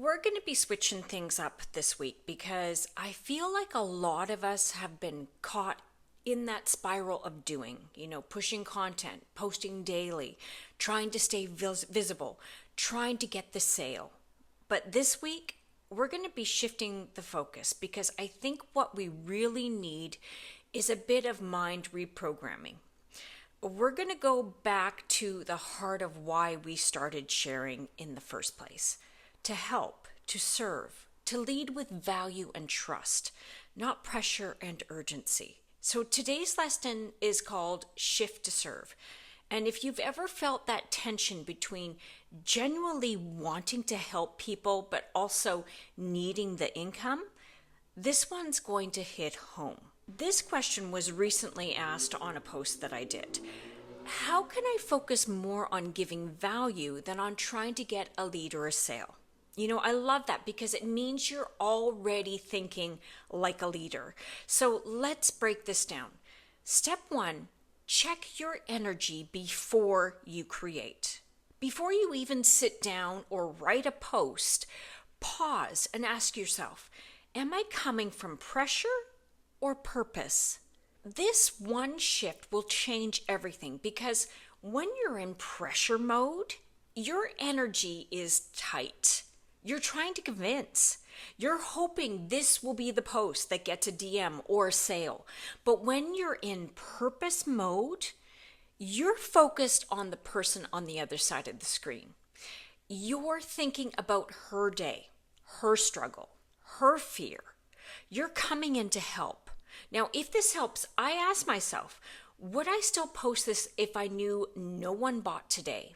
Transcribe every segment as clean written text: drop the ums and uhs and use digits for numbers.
We're going to be switching things up this week because I feel like a lot of us have been caught in that spiral of doing, pushing content, posting daily, trying to stay visible, trying to get the sale. But this week, we're going to be shifting the focus because I think what we really need is a bit of mind reprogramming. We're going to go back to the heart of why we started sharing in the first place. To help, to serve, to lead with value and trust, not pressure and urgency. So today's lesson is called Shift to Serve. And if you've ever felt that tension between genuinely wanting to help people but also needing the income, this one's going to hit home. This question was recently asked on a post that I did. How can I focus more on giving value than on trying to get a lead or a sale? I love that because it means you're already thinking like a leader. So let's break this down. Step 1, check your energy before you create. Before you even sit down or write a post, pause and ask yourself, am I coming from pressure or purpose? This one shift will change everything because when you're in pressure mode, your energy is tight. You're trying to convince. You're hoping this will be the post that gets a DM or a sale. But when you're in purpose mode, you're focused on the person on the other side of the screen. You're thinking about her day, her struggle, her fear. You're coming in to help. Now, if this helps, I ask myself, would I still post this if I knew no one bought today?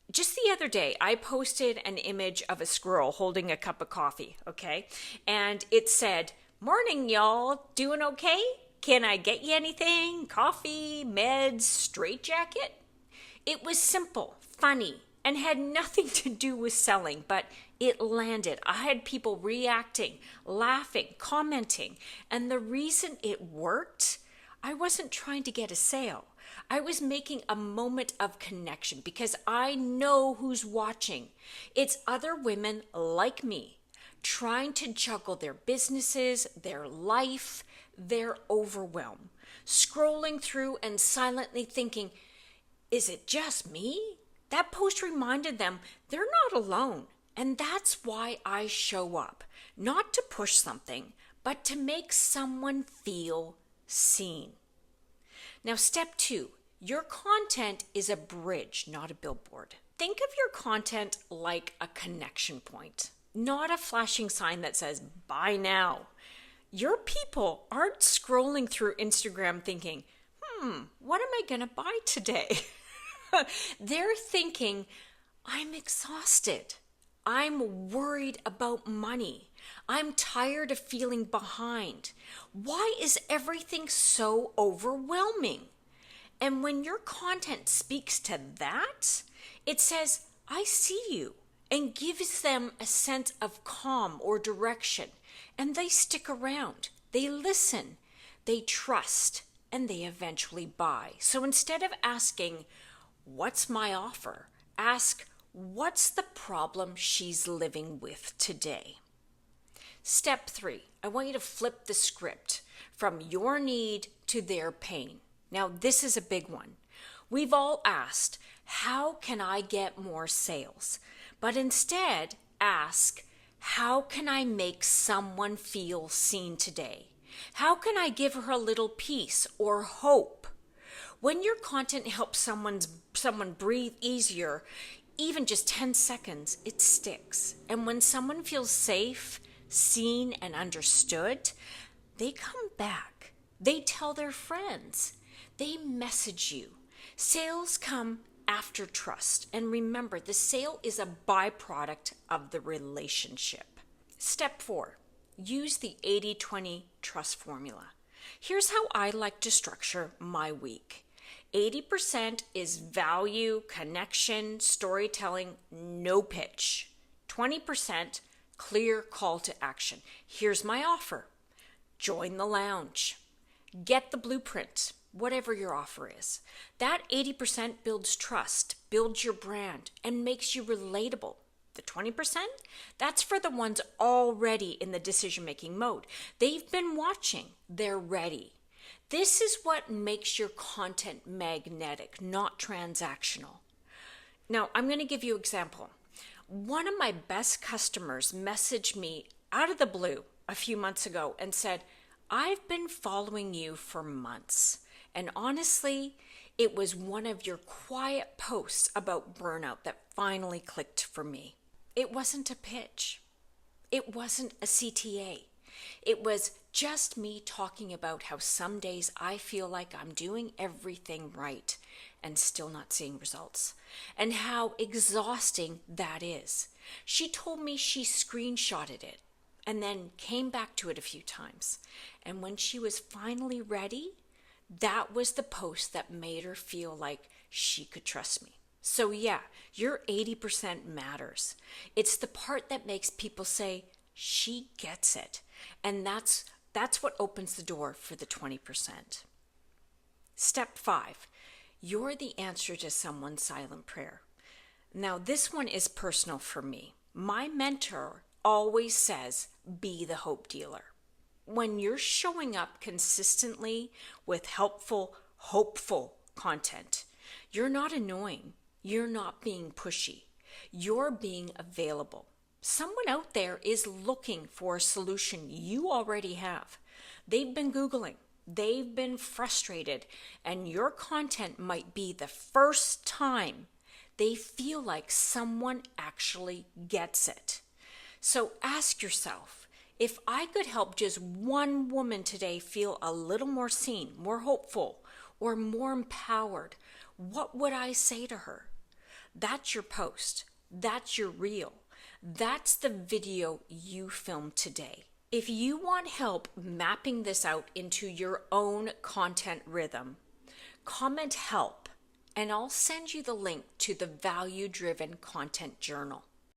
Just the other day, I posted an image of a squirrel holding a cup of coffee, okay? And it said, "Morning, y'all. Doing okay? Can I get you anything? Coffee, meds, straitjacket?" It was simple, funny, and had nothing to do with selling, but it landed. I had people reacting, laughing, commenting. And the reason it worked, I wasn't trying to get a sale. I was making a moment of connection because I know who's watching. It's other women like me trying to juggle their businesses, their life, their overwhelm, scrolling through and silently thinking, is it just me? That post reminded them they're not alone. And that's why I show up, not to push something, but to make someone feel seen. Now, step 2, your content is a bridge, not a billboard. Think of your content like a connection point, not a flashing sign that says, buy now. Your people aren't scrolling through Instagram thinking, what am I going to buy today? They're thinking, I'm exhausted. I'm worried about money. I'm tired of feeling behind. Why is everything so overwhelming? And when your content speaks to that, it says, I see you, and gives them a sense of calm or direction. And they stick around, they listen, they trust, and they eventually buy. So instead of asking, what's my offer? Ask, what's the problem she's living with today? Step 3, I want you to flip the script from your need to their pain. Now, this is a big one. We've all asked, how can I get more sales? But instead, ask, how can I make someone feel seen today? How can I give her a little peace or hope? When your content helps someone breathe easier, even just 10 seconds, it sticks. And when someone feels safe, seen, and understood, they come back. They tell their friends. They message you. Sales come after trust. And remember, the sale is a byproduct of the relationship. Step 4, use the 80-20 trust formula. Here's how I like to structure my week. 80% is value, connection, storytelling, no pitch. 20%, clear call to action. Here's my offer. Join the lounge. Get the blueprint, whatever your offer is. That 80% builds trust, builds your brand, and makes you relatable. The 20%? That's for the ones already in the decision-making mode. They've been watching. They're ready. This is what makes your content magnetic, not transactional. Now, I'm going to give you an example. One of my best customers messaged me out of the blue a few months ago and said, I've been following you for months. And honestly, it was one of your quiet posts about burnout that finally clicked for me. It wasn't a pitch. It wasn't a CTA. It was just me talking about how some days I feel like I'm doing everything right and still not seeing results, and how exhausting that is. She told me she screenshotted it and then came back to it a few times. And when she was finally ready, that was the post that made her feel like she could trust me. So yeah, your 80% matters. It's the part that makes people say, she gets it. And that's what opens the door for the 20%. Step 5, you're the answer to someone's silent prayer. Now, this one is personal for me. My mentor always says, be the hope dealer. When you're showing up consistently with helpful, hopeful content, you're not annoying. You're not being pushy. You're being available. Someone out there is looking for a solution you already have. They've been Googling. They've been frustrated. And your content might be the first time they feel like someone actually gets it. So ask yourself, if I could help just one woman today feel a little more seen, more hopeful, or more empowered, what would I say to her? That's your post. That's your reel. That's the video you filmed today. If you want help mapping this out into your own content rhythm, comment help, and I'll send you the link to the Value Driven Content Journal.